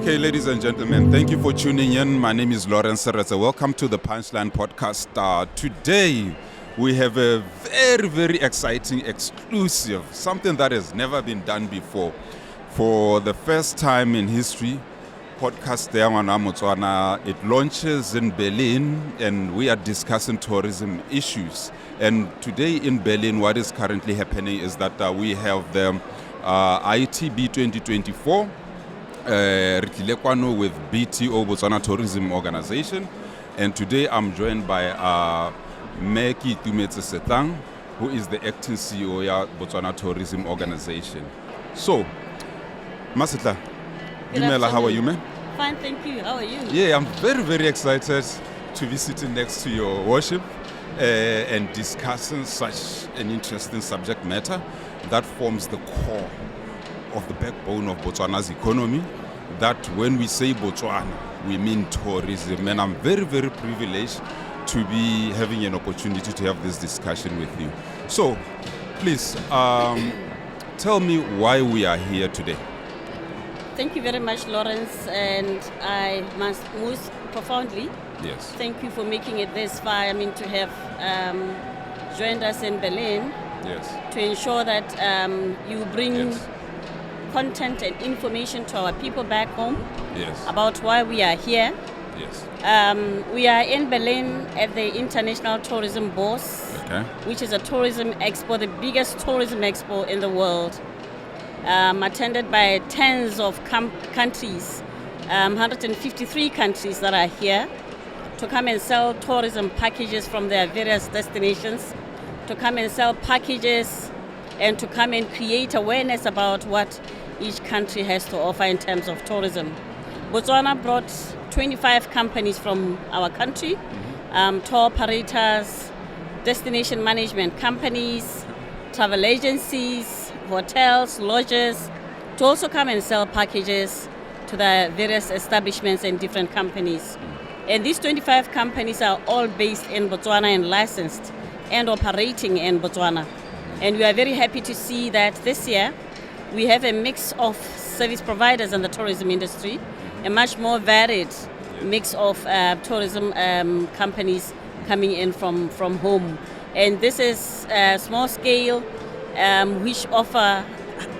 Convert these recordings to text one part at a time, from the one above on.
Okay, ladies and gentlemen, thank you for tuning in. My name is Lawrence Seretse. Welcome to the Punchline Podcast. Today, we have a very, very exciting exclusive, something that has never been done before. For the first time in history, Podcast Botswana, it launches in Berlin, and we are discussing tourism issues. And today in Berlin, what is currently happening is that we have the ITB 2024 with BTO, Botswana Tourism Organization. And today I'm joined by Keitumetse Setlang, who is the acting CEO of Botswana Tourism Organization. So, Setlang, how are you, man? Fine, thank you. How are you? Yeah, I'm very, very excited to be sitting next to your worship and discussing such an interesting subject matter that forms the core of the backbone of Botswana's economy. That when we say Botswana, we mean tourism. And I'm very, very privileged to be having an opportunity to have this discussion with you. So, please, tell me why we are here today. Thank you very much, Lawrence, and I must most profoundly thank you for making it this far. I mean, to have joined us in Berlin to ensure that you bring content and information to our people back home about why we are here. We are in Berlin at the International Tourism Bourse, which is a tourism expo, the biggest tourism expo in the world. Attended by tens of countries, 153 countries that are here to come and sell tourism packages from their various destinations, to come and sell packages and to come and create awareness about what each country has to offer in terms of tourism. Botswana brought 25 companies from our country, tour operators, destination management companies, travel agencies, hotels, lodges, to also come and sell packages to the various establishments and different companies. And these 25 companies are all based in Botswana and licensed and operating in Botswana. And we are very happy to see that this year we have a mix of service providers in the tourism industry, a much more varied mix of tourism companies coming in from home. And this is small scale, which offer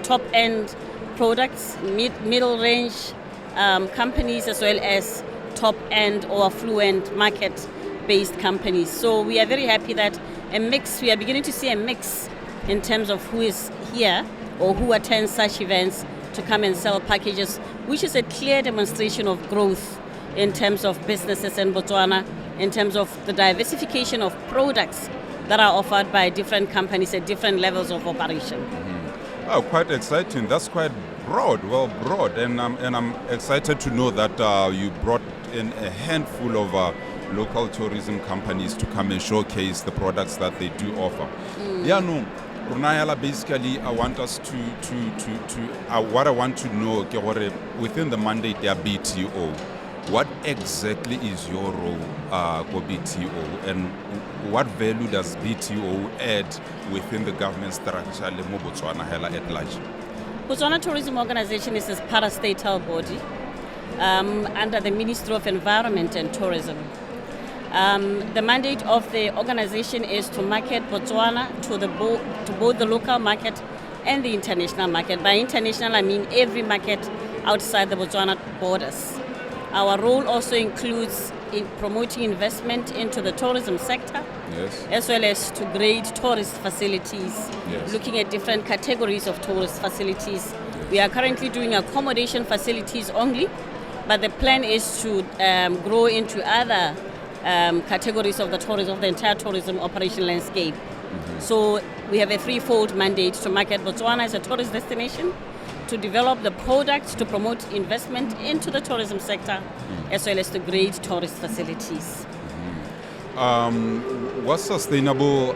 top-end products, middle range companies, as well as top-end or affluent market-based companies. So we are very happy that we are beginning to see a mix in terms of who is here or who attends such events to come and sell packages, which is a clear demonstration of growth in terms of businesses in Botswana, in terms of the diversification of products that are offered by different companies at different levels of operation. Oh, quite exciting. That's quite broad, and I'm excited to know that you brought in a handful of local tourism companies to come and showcase the products that they do offer. Runayala, basically, I want us what I want to know, within the mandate there BTO, what exactly is your role for BTO, and what value does BTO add within the government structure in Botswana at large? Botswana Tourism Organization is a parastatal body under the Ministry of Environment and Tourism. The mandate of the organization is to market Botswana to both the local market and the international market. By international, I mean every market outside the Botswana borders. Our role also includes in promoting investment into the tourism sector, as well as to grade tourist facilities, looking at different categories of tourist facilities. We are currently doing accommodation facilities only, but the plan is to grow into other categories of the entire tourism operation landscape. So we have a threefold mandate: to market Botswana as a tourist destination, to develop the products, to promote investment into the tourism sector, as well as to grade tourist facilities. What sustainable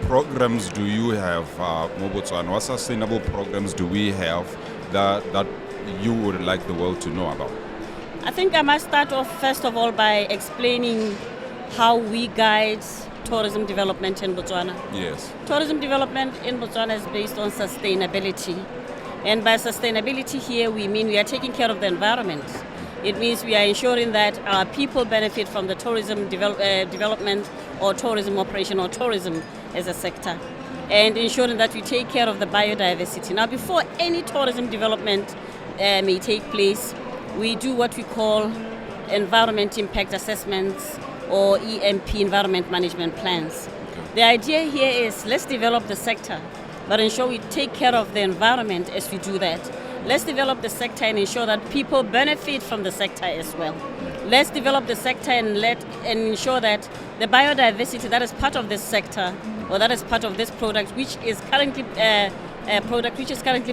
programs do you have, Botswana? What sustainable programs do we have that you would like the world to know about? I think I must start off, first of all, by explaining how we guide tourism development in Botswana. Yes. Tourism development in Botswana is based on sustainability. And by sustainability here, we mean we are taking care of the environment. It means we are ensuring that our people benefit from the tourism development or tourism operation or tourism as a sector, and ensuring that we take care of the biodiversity. Now, before any tourism development may take place, we do what we call environment impact assessments or EMP, environment management plans. Okay. The idea here is let's develop the sector, but ensure we take care of the environment as we do that. Let's develop the sector and ensure that people benefit from the sector as well. Let's develop the sector and ensure that the biodiversity that is part of this sector or that is part of this product, which is currently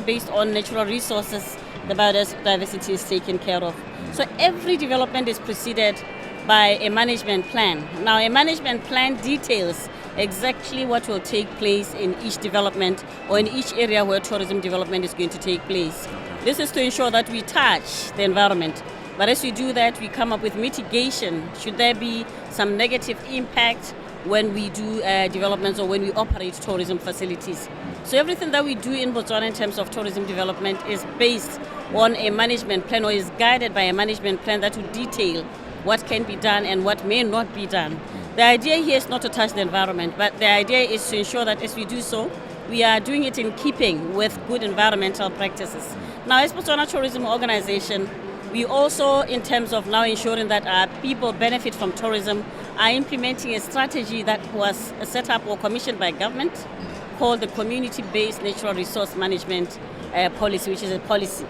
based on natural resources, the biodiversity is taken care of. So every development is preceded by a management plan. Now, a management plan details exactly what will take place in each development or in each area where tourism development is going to take place. This is to ensure that we touch the environment. But as we do that, we come up with mitigation. Should there be some negative impact when we do developments or when we operate tourism facilities? So everything that we do in Botswana in terms of tourism development is based on a management plan or is guided by a management plan that will detail what can be done and what may not be done. The idea here is not to touch the environment, but the idea is to ensure that as we do so, we are doing it in keeping with good environmental practices. Now, as Botswana Tourism Organization, we also, in terms of now ensuring that our people benefit from tourism, are implementing a strategy that was set up or commissioned by government called the Community-Based Natural Resource Management Policy, which is a policy.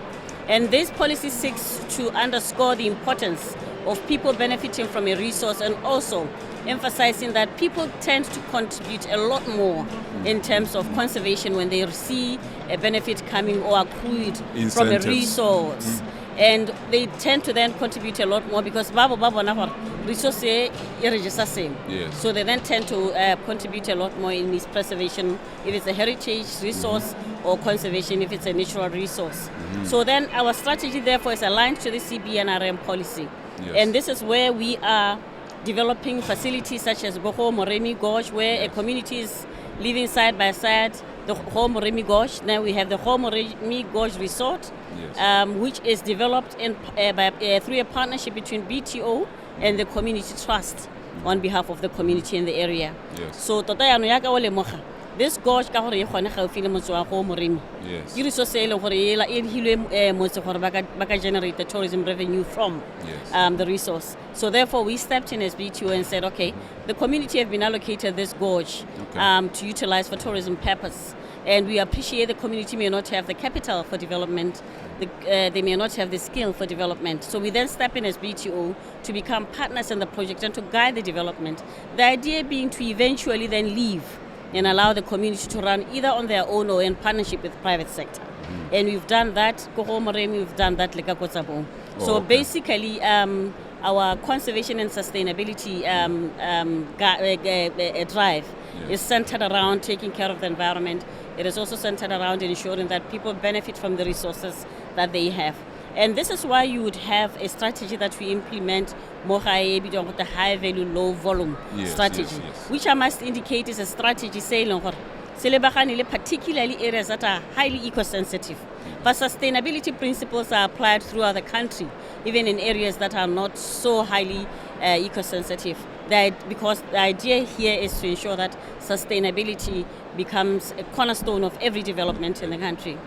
And this policy seeks to underscore the importance of people benefiting from a resource and also emphasizing that people tend to contribute a lot more in terms of conservation when they see a benefit coming or accrued from a resource. And they tend to then contribute a lot more because resource is the same. Yes. So they then tend to contribute a lot more in its preservation if it's a heritage resource or conservation if it's a natural resource. So then our strategy therefore is aligned to the CBNRM policy. Yes. And this is where we are developing facilities such as Boho Moremi Gorge, where a community is living side by side, the Ho Moremi Gorge. Now we have the Ho Moremi Gorge Resort, yes. Which is developed through a partnership between BTO and the community trust on behalf of the community in the area. Yes. So this gorge ka hore e khone gaufi le motse wa go Moremi. Yes. Ke resource e le gore e hilwe motse gore baka generate the tourism revenue from the resource. So therefore we stepped in as BTO and said, okay, the community have been allocated this gorge to utilize for tourism purpose. And we appreciate the community may not have the capital for development, they may not have the skill for development. So we then step in as BTO to become partners in the project and to guide the development. The idea being to eventually then leave and allow the community to run either on their own or in partnership with private sector. And we've done that, we've done that Lekakotsabo. So basically, our conservation and sustainability drive is centered around taking care of the environment. It is also centered around ensuring that people benefit from the resources that they have. And this is why you would have a strategy that we implement, the high value, low volume strategy, which I must indicate is a strategy saying particularly areas that are highly eco-sensitive. But sustainability principles are applied throughout the country, even in areas that are not so highly eco-sensitive. Because the idea here is to ensure that sustainability becomes a cornerstone of every development in the country.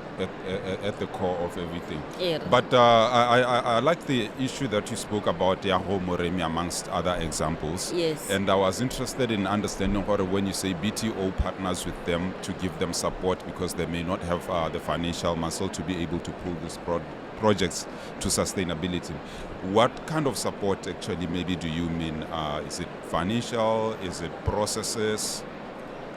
At the core of everything. Yeah. But I like the issue that you spoke about, Ho Moremi, amongst other examples. Yes. And I was interested in understanding when you say BTO partners with them to give them support because they may not have the financial muscle to be able to pull these projects to sustainability. What kind of support actually maybe do you mean? Is it financial? Is it processes?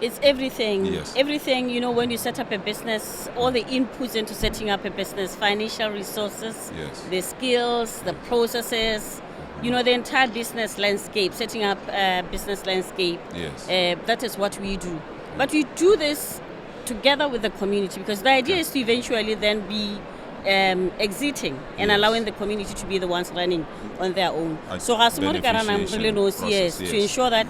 It's everything. Yes. Everything, when you set up a business, all the inputs into setting up a business, financial resources, the skills, the processes, the entire business landscape, setting up a business landscape. Yes. That is what we do. But we do this together with the community because the idea is to eventually then be exiting and allowing the community to be the ones running on their own. So to ensure that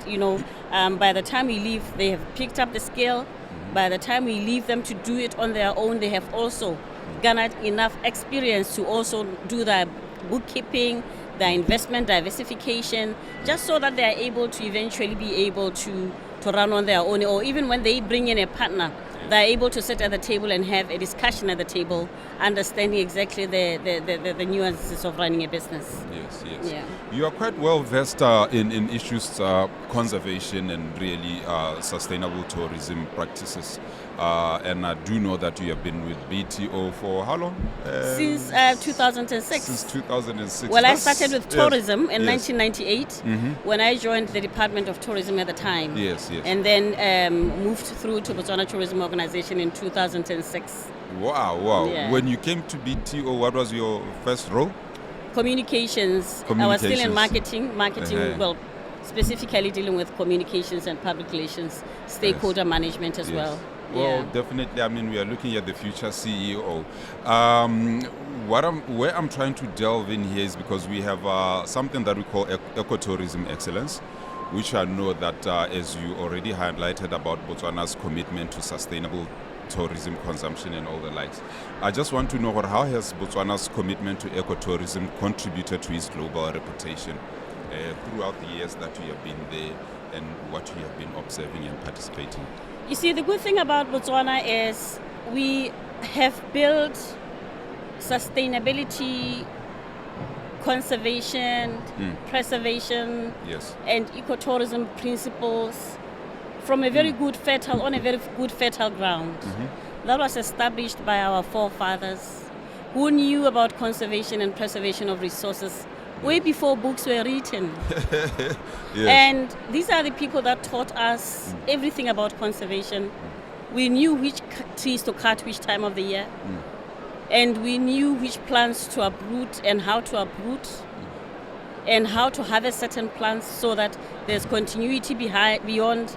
by the time we leave they have picked up the skill. By the time we leave them to do it on their own, they have also garnered enough experience to also do the bookkeeping, the investment diversification, just so that they are able to eventually be able to run on their own, or even when they bring in a partner, they're able to sit at the table and have a discussion at the table, understanding exactly the nuances of running a business. Yes. Yeah. You are quite well versed in issues conservation and really sustainable tourism practices. And I do know that you have been with BTO for how long? Since 2006. Since 2006. Well, I started with tourism in yes. 1998 when I joined the Department of Tourism at the time. Yes. And then moved through to Botswana Tourism Organization in 2006. Wow. Yeah. When you came to BTO, what was your first role? Communications. I was still in marketing, Uh-huh. well, specifically dealing with communications and public relations, stakeholder management as well. Well, Yeah. definitely. I mean, we are looking at the future CEO. Where I'm trying to delve in here is because we have something that we call ecotourism excellence, which I know that, as you already highlighted about Botswana's commitment to sustainable tourism consumption and all the likes. I just want to know how has Botswana's commitment to ecotourism contributed to its global reputation throughout the years that you have been there, and what you have been observing and participating? You see, the good thing about Botswana is we have built sustainability, conservation, preservation, yes, and ecotourism principles from a very good fertile ground. That was established by our forefathers who knew about conservation and preservation of resources way before books were written. Yes. And these are the people that taught us everything about conservation. We knew which trees to cut which time of the year. And we knew which plants to uproot and how to uproot, and how to harvest certain plants so that there's continuity beyond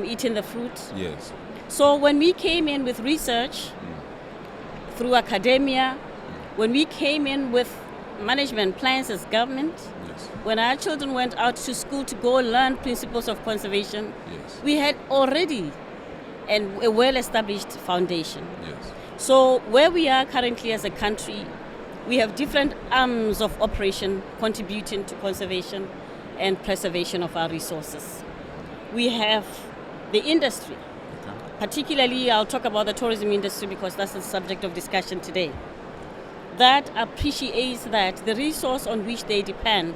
eating the fruit. Yes. So when we came in with research through academia, when we came in with management plans as government, Yes. when our children went out to school to go learn principles of conservation, Yes. we had already a well-established foundation. Yes. So where we are currently as a country, we have different arms of operation contributing to conservation and preservation of our resources. We have the industry. Okay. Particularly, I'll talk about the tourism industry because that's the subject of discussion today. That appreciates that the resource on which they depend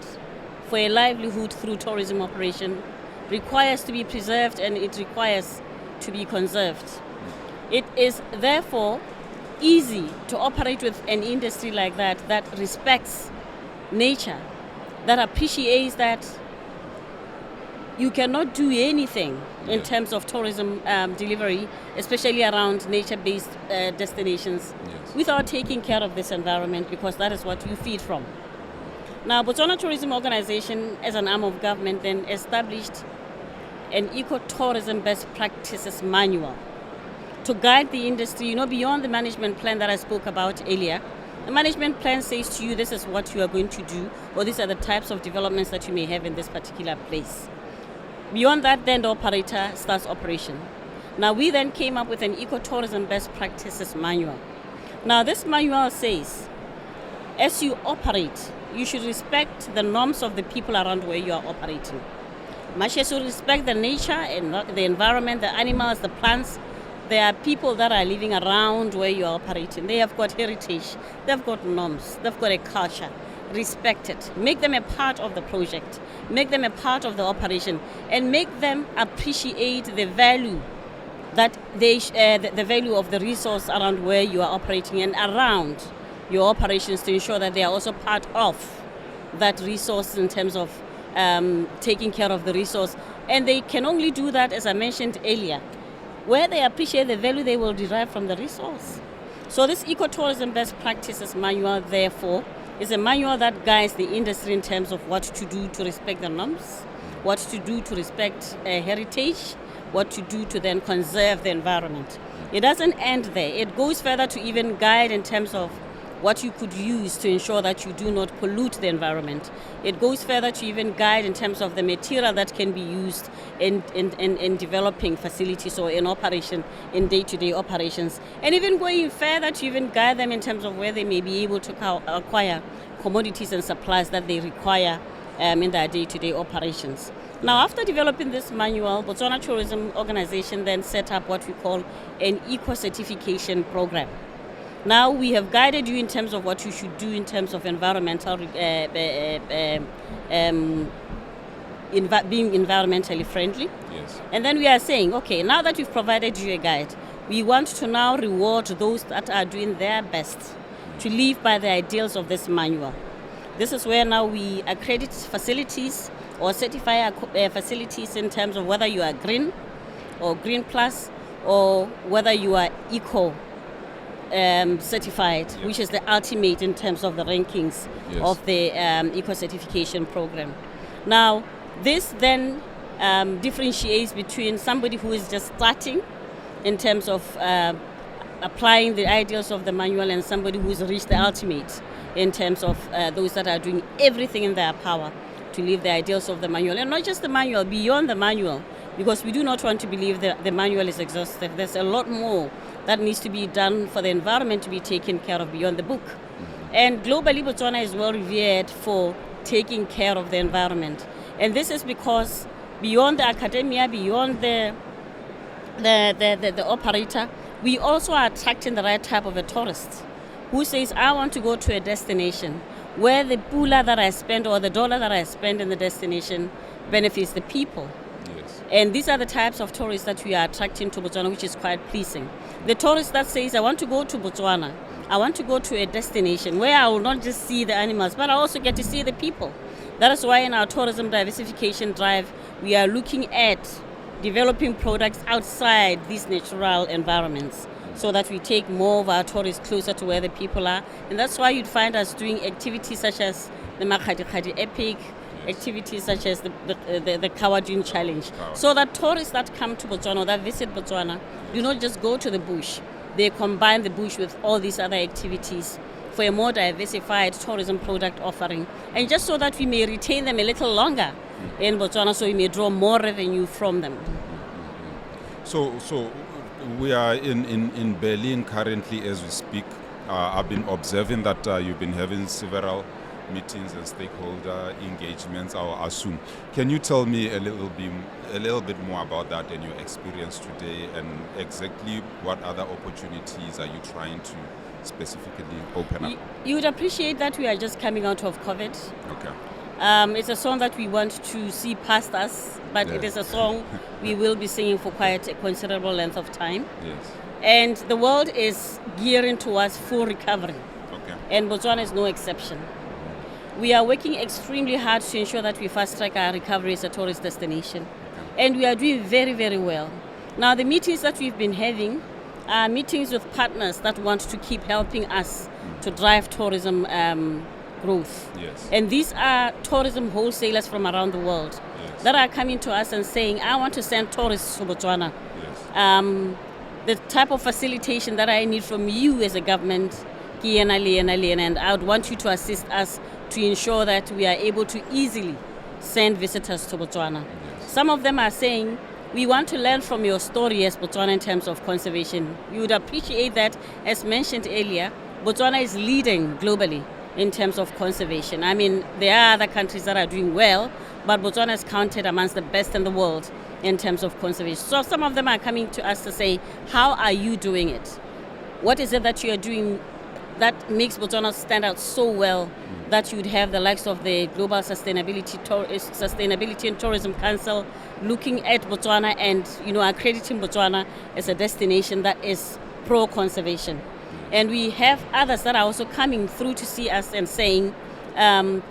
for a livelihood through tourism operation requires to be preserved, and it requires to be conserved. It is therefore easy to operate with an industry like that respects nature, that appreciates that you cannot do anything in terms of tourism delivery, especially around nature-based destinations, without taking care of this environment, because that is what you feed from. Now, Botswana Tourism Organization, as an arm of government, then established an ecotourism best practices manual to guide the industry, beyond the management plan that I spoke about earlier. The management plan says to you, this is what you are going to do, or these are the types of developments that you may have in this particular place. Beyond that, then the operator starts operation. Now, we then came up with an ecotourism best practices manual. Now, this manual says, as you operate, you should respect the norms of the people around where you are operating. Much as you respect the nature and the environment, the animals, the plants, there are people that are living around where you are operating. They have got heritage, they've got norms, they've got a culture. Respect it. Make them a part of the project. Make them a part of the operation, and make them appreciate the value that the value of the resource around where you are operating and around your operations, to ensure that they are also part of that resource in terms of taking care of the resource. And they can only do that, as I mentioned earlier, where they appreciate the value they will derive from the resource. So this ecotourism best practices manual, therefore, is a manual that guides the industry in terms of what to do to respect the norms, what to do to respect heritage, what to do to then conserve the environment. It doesn't end there. It goes further to even guide in terms of what you could use to ensure that you do not pollute the environment. It goes further to even guide in terms of the material that can be used in developing facilities or in operation, in day-to-day operations. And even going further to even guide them in terms of where they may be able to acquire commodities and supplies that they require in their day-to-day operations. Now, after developing this manual, Botswana Tourism Organization then set up what we call an eco-certification program. Now, we have guided you in terms of what you should do in terms of environmental, being environmentally friendly. Yes. And then we are saying, okay, now that we've provided you a guide, we want to now reward those that are doing their best to live by the ideals of this manual. This is where now we accredit facilities or certify facilities in terms of whether you are green or green plus, or whether you are eco certified, yes, which is the ultimate in terms of the rankings, yes, of the eco certification program. Now, this then differentiates between somebody who is just starting in terms of applying the ideals of the manual and somebody who's reached the ultimate in terms of those that are doing everything in their power to live the ideals of the manual. And not just the manual, beyond the manual, because we do not want to believe that the manual is exhaustive. There's a lot more that needs to be done for the environment to be taken care of beyond the book. And globally, Botswana is well revered for taking care of the environment. And this is because beyond the academia, beyond the operator, we also are attracting the right type of a tourist who says, I want to go to a destination where the pula that I spend or the dollar that I spend in the destination benefits the people. Yes. And these are the types of tourists that we are attracting to Botswana, which is quite pleasing. The tourist that says, I want to go to Botswana, I want to go to a destination where I will not just see the animals, but I also get to see the people. That is why in our tourism diversification drive, we are looking at developing products outside these natural environments so that we take more of our tourists closer to where the people are. And that's why you'd find us doing activities such as the Makgadi Khadi Epic, activities such as the Kawajun Challenge. So that tourists that come to Botswana or that visit Botswana do not just go to the bush. They combine the bush with all these other activities for a more diversified tourism product offering. And just so that we may retain them a little longer in Botswana, so we may draw more revenue from them. So we are in Berlin currently as we speak. I've been observing that you've been having several meetings and stakeholder engagements, I assume. Can you tell me a little bit more about that and your experience today, and exactly what other opportunities are you trying to specifically open up? You would appreciate that we are just coming out of COVID. Okay. It's a song that we want to see past us, but yes, it is a song we will be singing for quite a considerable length of time. Yes. And the world is gearing towards full recovery. Okay. And Botswana is no exception. We are working extremely hard to ensure that we fast-track our recovery as a tourist destination. And we are doing very, very well. Now, the meetings that we've been having are meetings with partners that want to keep helping us to drive tourism growth. Yes. And these are tourism wholesalers from around the world, yes, that are coming to us and saying, I want to send tourists to Botswana. Yes. The type of facilitation that I need from you as a government, and I would want you to assist us to ensure that we are able to easily send visitors to Botswana. Yes. Some of them are saying, we want to learn from your story as Botswana in terms of conservation. You would appreciate that, as mentioned earlier, Botswana is leading globally in terms of conservation. I mean, there are other countries that are doing well, but Botswana is counted amongst the best in the world in terms of conservation. So some of them are coming to us to say, how are you doing it? What is it that you are doing that makes Botswana stand out so well that you would have the likes of the Global Sustainability and Tourism Council looking at Botswana and, accrediting Botswana as a destination that is pro-conservation. And we have others that are also coming through to see us and saying,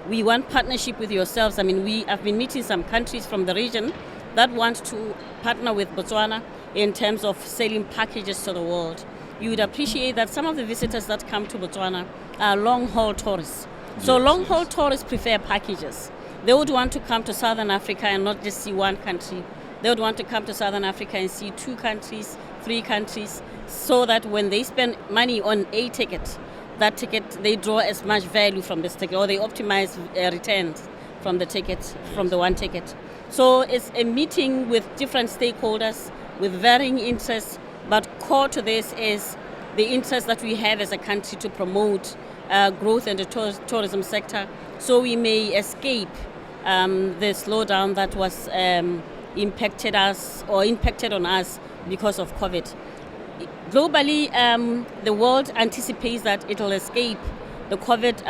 we want partnership with yourselves. I mean, we have been meeting some countries from the region that want to partner with Botswana in terms of selling packages to the world. You would appreciate that some of the visitors that come to Botswana are long-haul tourists. So long-haul tourists prefer packages. They would want to come to Southern Africa and not just see one country. They would want to come to Southern Africa and see 2 countries, 3 countries, so that when they spend money on a ticket, that ticket, they draw as much value from this ticket, or they optimize returns from the ticket, from the one ticket. So it's a meeting with different stakeholders with varying interests, but core to this is the interest that we have as a country to promote growth in the tourism sector, so we may escape the slowdown that was impacted on us because of COVID. Globally, the world anticipates that it will escape the COVID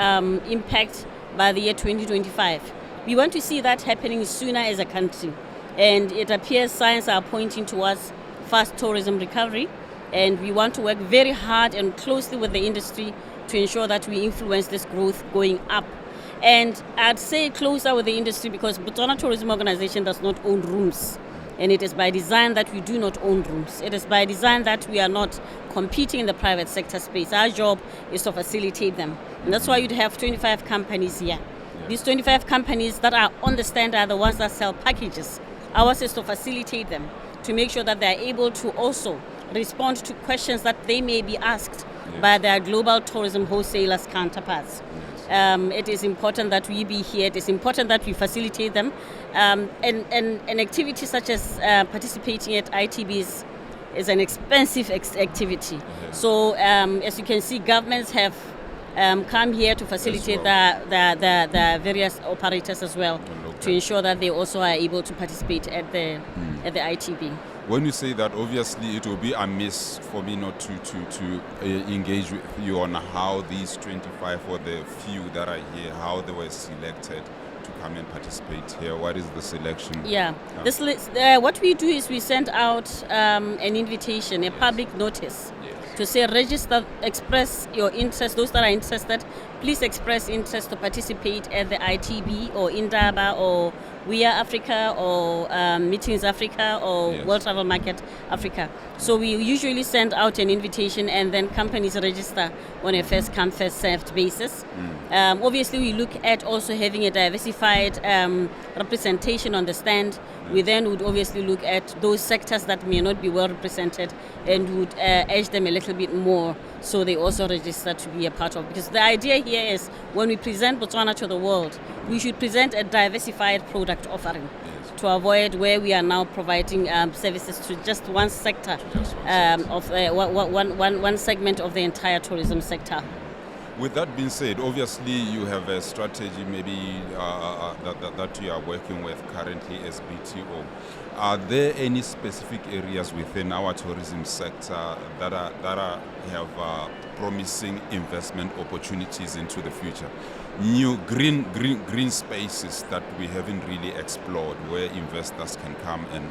impact by the year 2025. We want to see that happening sooner as a country, and it appears signs are pointing towards fast tourism recovery, and we want to work very hard and closely with the industry to ensure that we influence this growth going up. And I'd say closer with the industry because Botswana Tourism Organization does not own rooms. And it is by design that we do not own rooms. It is by design that we are not competing in the private sector space. Our job is to facilitate them. And that's why you'd have 25 companies here. These 25 companies that are on the stand are the ones that sell packages. Ours is to facilitate them, to make sure that they are able to also respond to questions that they may be asked by their global tourism wholesalers counterparts. It is important that we be here. It is important that we facilitate them. And activities such as participating at ITBs is an expensive activity. So as you can see, governments have come here to facilitate the various operators as well, to ensure that they also are able to participate at the ITB. When you say that, obviously it will be amiss for me not to engage with you on how these 25 or the few that are here, how they were selected to come and participate here. What is the selection? This list, what we do is we send out an invitation, a public notice, to say register, express your interest. Those that are interested, please express interest to participate at the ITB or Indaba or We Are Africa or Meetings Africa or World Travel Market Africa. So we usually send out an invitation and then companies register on a first come, first served basis. Obviously we look at also having a diversified representation on the stand. We then would obviously look at those sectors that may not be well represented and would edge them a little bit more so they also register to be a part of. Because the idea here is when we present Botswana to the world, we should present a diversified product offering to avoid where we are now providing services to just one sector, of one segment of the entire tourism sector. With that being said, obviously you have a strategy maybe that you are working with currently as BTO. Are there any specific areas within our tourism sector that have promising investment opportunities into the future? New green spaces that we haven't really explored where investors can come and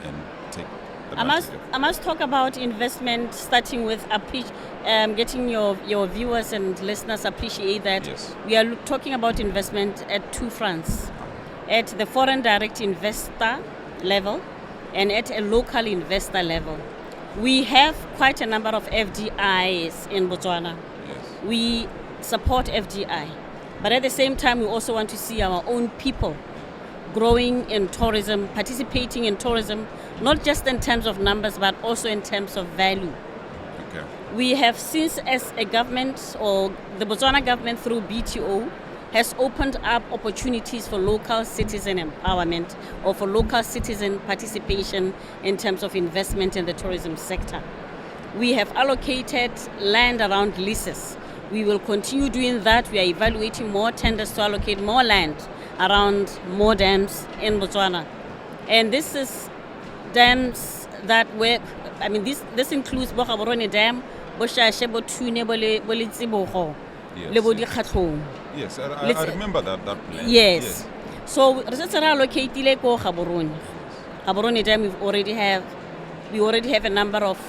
take advantage of? I must talk about investment, starting with getting your viewers and listeners appreciate that we are talking about investment at two fronts, at the foreign direct investor level and at a local investor level. We have quite a number of FDIs in Botswana. We support FDI, but at the same time we also want to see our own people growing in tourism, participating in tourism, not just in terms of numbers, but also in terms of value. We have since, as a government, or the Botswana government through BTO, has opened up opportunities for local citizen empowerment or for local citizen participation in terms of investment in the tourism sector. We have allocated land around leases. We will continue doing that. We are evaluating more tenders to allocate more land around more dams in Botswana. And this is dams that work, this includes Bogaborone Dam, Boshashe, Botune, Bolitsibogo, Lebodi Khatlong. Yes, I remember that plan. Yes. So, research allocated ko Gaborone. Gaborone Dam, we already have a number of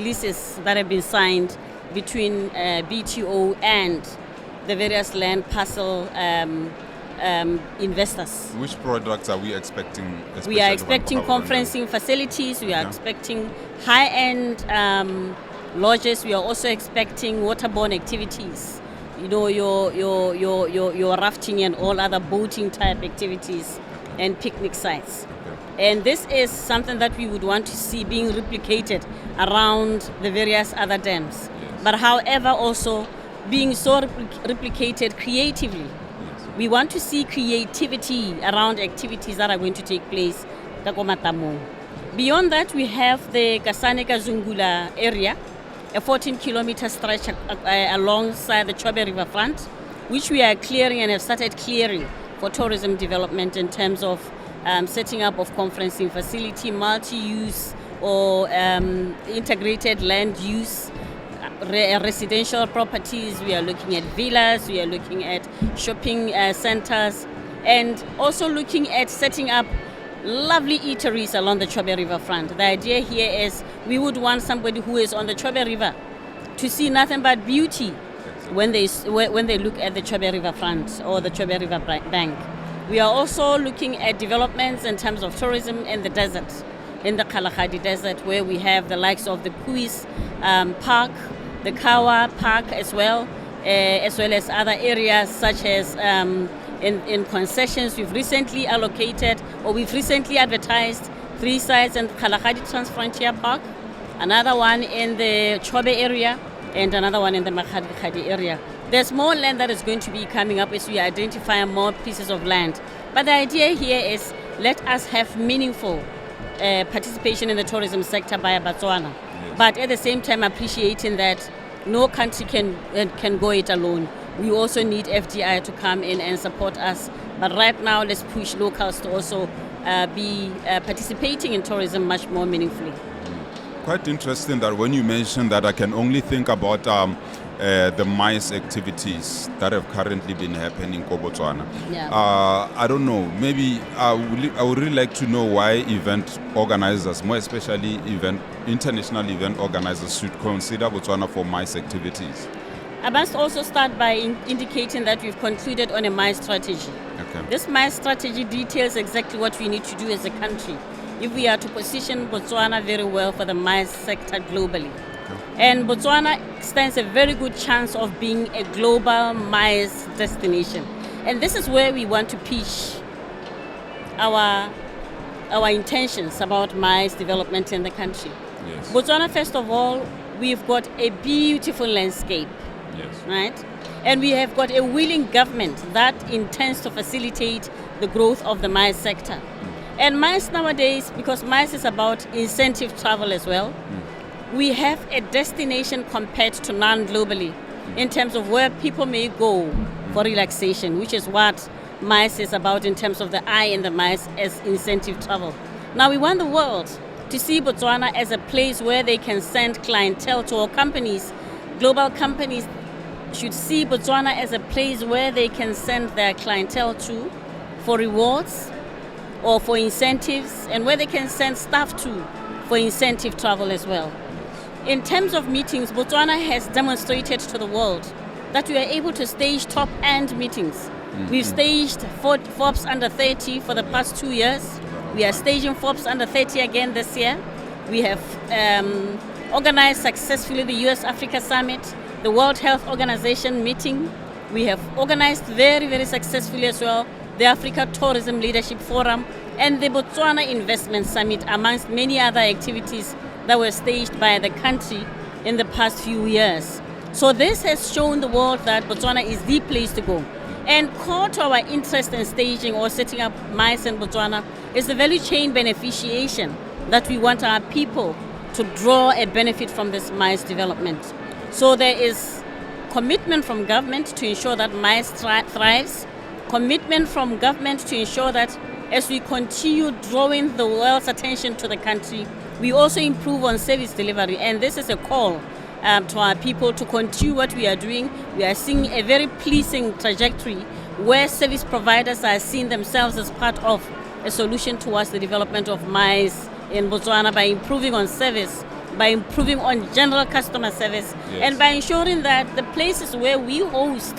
leases that have been signed between BTO and the various land parcel investors. Which products are we expecting? We are expecting conferencing facilities. We are expecting high-end lodges. We are also expecting waterborne activities. You know, your rafting and all other boating type activities and picnic sites. And this is something that we would want to see being replicated around the various other dams. but however also being so replicated creatively. Yes. We want to see creativity around activities that are going to take place. Beyond that, we have the Kasane-Kazungula area, a 14-kilometer stretch alongside the Chobe River front, which we are clearing and have started clearing for tourism development in terms of setting up of conferencing facility, multi-use or integrated land use, residential properties. We are looking at villas, we are looking at shopping centers, and also looking at setting up lovely eateries along the Chobe River front. The idea here is we would want somebody who is on the Chobe River to see nothing but beauty when they look at the Chobe River front or the Chobe River bank. We are also looking at developments in terms of tourism in the desert, in the Kalahari Desert, where we have the likes of the Puis Park, the Kawa Park as well as other areas such as in concessions. We've recently advertised 3 sites in Kalahari Transfrontier Park, another one in the Chobe area, and another one in the Makhadi area. There's more land that is going to be coming up as we identify more pieces of land. But the idea here is let us have meaningful participation in the tourism sector by Botswana. Yes. But at the same time appreciating that no country can go it alone. We also need FDI to come in and support us. But right now, let's push locals to also be participating in tourism much more meaningfully. Quite interesting that when you mentioned that, I can only think about the MICE activities that have currently been happening in Botswana. Yeah. I don't know, maybe I would really like to know why event organizers, more especially international event organizers, should consider Botswana for MICE activities. I must also start by indicating that we've concluded on a MICE strategy. Okay. This MICE strategy details exactly what we need to do as a country if we are to position Botswana very well for the MICE sector globally. Okay. And Botswana stands a very good chance of being a global MICE destination. And this is where we want to pitch our intentions about MICE development in the country. Yes. Botswana, first of all, we've got a beautiful landscape. Yes. Right? And we have got a willing government that intends to facilitate the growth of the MICE sector. And MICE nowadays, because MICE is about incentive travel as well, we have a destination compared to none globally in terms of where people may go for relaxation, which is what MICE is about in terms of the I in the MICE as incentive travel. Now we want the world to see Botswana as a place where they can send clientele to, or companies, global companies should see Botswana as a place where they can send their clientele to for rewards or for incentives, and where they can send staff to for incentive travel as well. In terms of meetings, Botswana has demonstrated to the world that we are able to stage top-end meetings. Mm-hmm. We've staged Forbes Under 30 for the past 2 years. We are staging Forbes Under 30 again this year. We have organized successfully the US-Africa Summit, the World Health Organization meeting. We have organized very, very successfully as well the Africa Tourism Leadership Forum and the Botswana Investment Summit, amongst many other activities that were staged by the country in the past few years. So this has shown the world that Botswana is the place to go. And core to our interest in staging or setting up MICE in Botswana is the value chain beneficiation that we want our people to draw a benefit from this MICE development. So there is commitment from government to ensure that MICE thrives, commitment from government to ensure that as we continue drawing the world's attention to the country, we also improve on service delivery. And this is a call to our people to continue what we are doing. We are seeing a very pleasing trajectory where service providers are seeing themselves as part of a solution towards the development of MICE in Botswana by improving on service, by improving on general customer service, yes, and by ensuring that the places where we host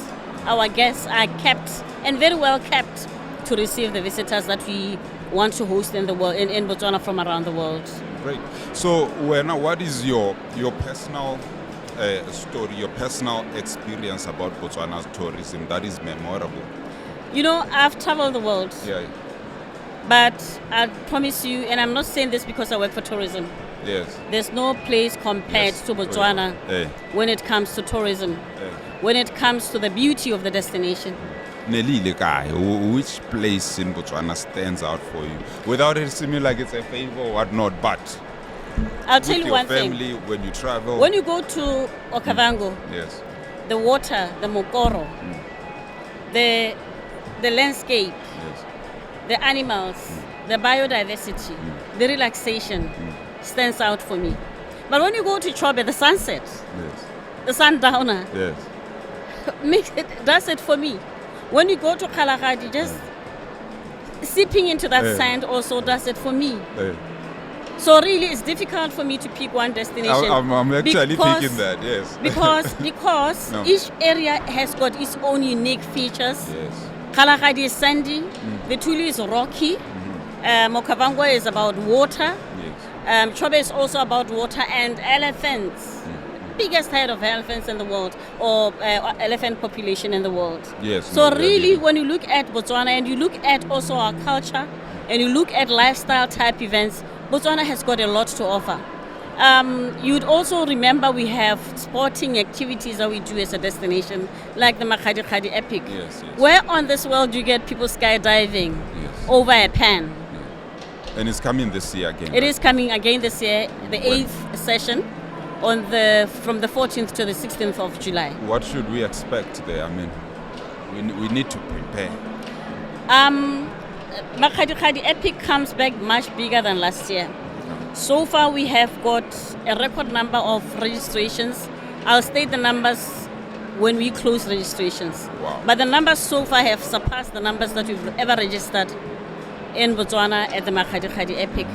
our guests are kept and very well kept to receive the visitors that we want to host in the world, in Botswana from around the world. Great. So, Wena, what is your personal story, your personal experience about Botswana's tourism that is memorable? You know, I've traveled the world. Yeah. But I promise you, and I'm not saying this because I work for tourism, Yes. There's no place compared to Botswana when it comes to tourism, when it comes to the beauty of the destination. Which place in Botswana stands out for you? Without it seeming like it's a favor or whatnot, but I'll tell you one thing. thing. When you travel. When you go to Okavango, yes, the water, the mokoro, the landscape, yes, the animals, the biodiversity, the relaxation stands out for me. But when you go to Chobe, the sunset, yes, the sundowner, yes, does it for me. When you go to Kalahari, just sipping into that sand also does it for me. So really, it's difficult for me to pick one destination. I'm actually thinking that, yes. because No. each area has got its own unique features. Yes. Kalahari is sandy, the Tulu is rocky, Okavango is about water, Yes. Chobe is also about water and elephants. Biggest herd of elephants in the world, or elephant population in the world. Yes. So really, when you look at Botswana and you look at also our culture and you look at lifestyle type events, Botswana has got a lot to offer. You'd also remember we have sporting activities that we do as a destination, like the Makgadikgadi Epic. Yes, yes. Where on this world you get people skydiving over a pan? And it's coming this year again. It is coming again this year, the 8th session, from the 14th to the 16th of July. What should we expect there? I mean, we need to prepare. Makgadikgadi Epic comes back much bigger than last year. So far we have got a record number of registrations. I'll state the numbers when we close registrations. Wow. But the numbers so far have surpassed the numbers that we've ever registered in Botswana at the Makgadikgadi Epic.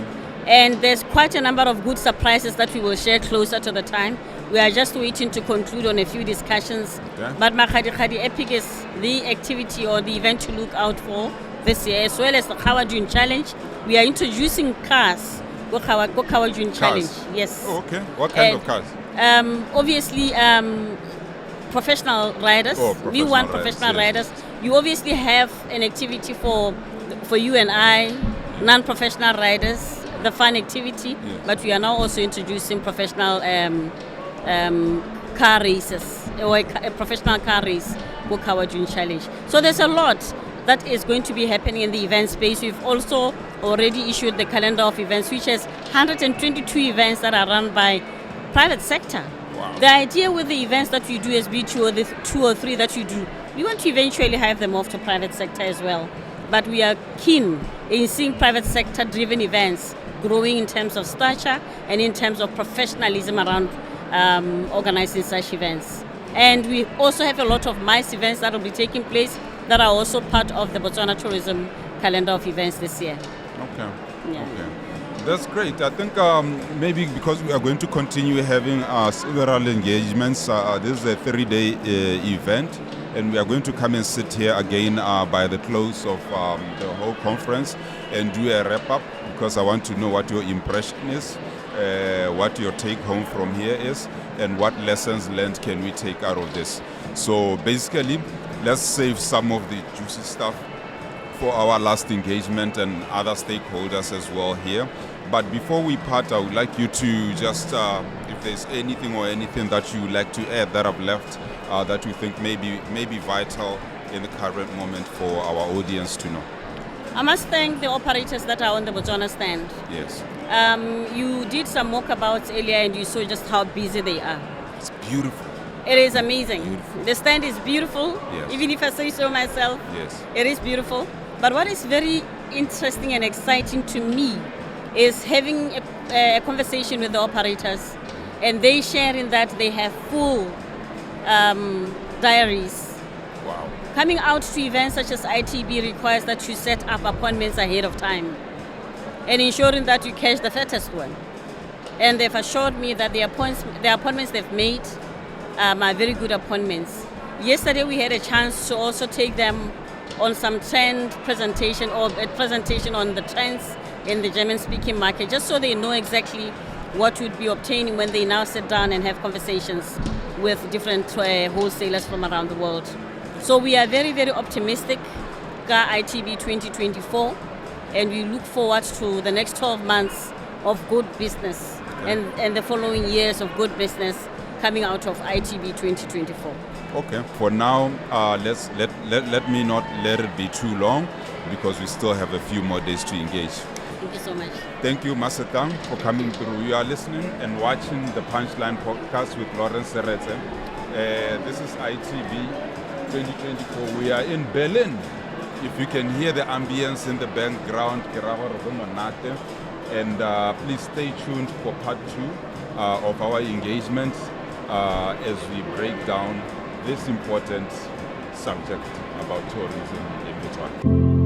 And there's quite a number of good surprises that we will share closer to the time. We are just waiting to conclude on a few discussions. Okay. But Makgadikgadi Epic is the activity or the event to look out for this year, as well as the Kawajun Challenge. We are introducing cars. Go Kawajun Challenge. Yes. Oh, okay. What kind of cars? Obviously, professional riders. We want professional riders. You obviously have an activity for you and I, non-professional riders, the fun activity. Yes. But we are now also introducing professional car races, or a professional car race, Go Kawajun Challenge. So there's a lot that is going to be happening in the event space. We've also already issued the calendar of events, which has 122 events that are run by private sector. Wow. The idea with the events that you do as B2 or the 2 or 3 that you do, we want to eventually have them off to private sector as well. But we are keen in seeing private sector driven events growing in terms of stature and in terms of professionalism around organizing such events. And we also have a lot of MICE events that will be taking place that are also part of the Botswana Tourism calendar of events this year. Okay. Yeah. Okay. That's great. I think maybe because we are going to continue having several engagements, this is a 3-day event, and we are going to come and sit here again by the close of the whole conference and do a wrap-up, because I want to know what your impression is, what your take-home from here is, and what lessons learned can we take out of this. So basically, let's save some of the juicy stuff for our last engagement and other stakeholders as well here. But before we part, I would like you to just, if there's anything that you would like to add that I've left that you think may be vital in the current moment for our audience to know. I must thank the operators that are on the Botswana stand. Yes. You did some walkabouts earlier and you saw just how busy they are. It's beautiful. It is amazing. Beautiful. The stand is beautiful, Yes. even if I say so myself. Yes. It is beautiful. But what is very interesting and exciting to me is having a conversation with the operators, and they sharing that they have full diaries. Wow. Coming out to events such as ITB requires that you set up appointments ahead of time and ensuring that you catch the fattest one. And they've assured me that the appointments they've made are very good appointments. Yesterday we had a chance to also take them on some trend presentation, or a presentation on the trends in the German-speaking market, just so they know exactly what would be obtaining when they now sit down and have conversations with different wholesalers from around the world. So we are very, very optimistic about ITB 2024, and we look forward to the next 12 months of good business and the following years of good business coming out of ITB 2024. Okay. For now, let me not let it be too long, because we still have a few more days to engage. Thank you so much. Thank you, Setlang, for coming through. You are listening and watching the Punchline podcast with Lawrence Seretse. This is ITB 2024. We are in Berlin. If you can hear the ambience in the background, and please stay tuned for part 2 of our engagement as we break down this important subject about tourism in Botswana.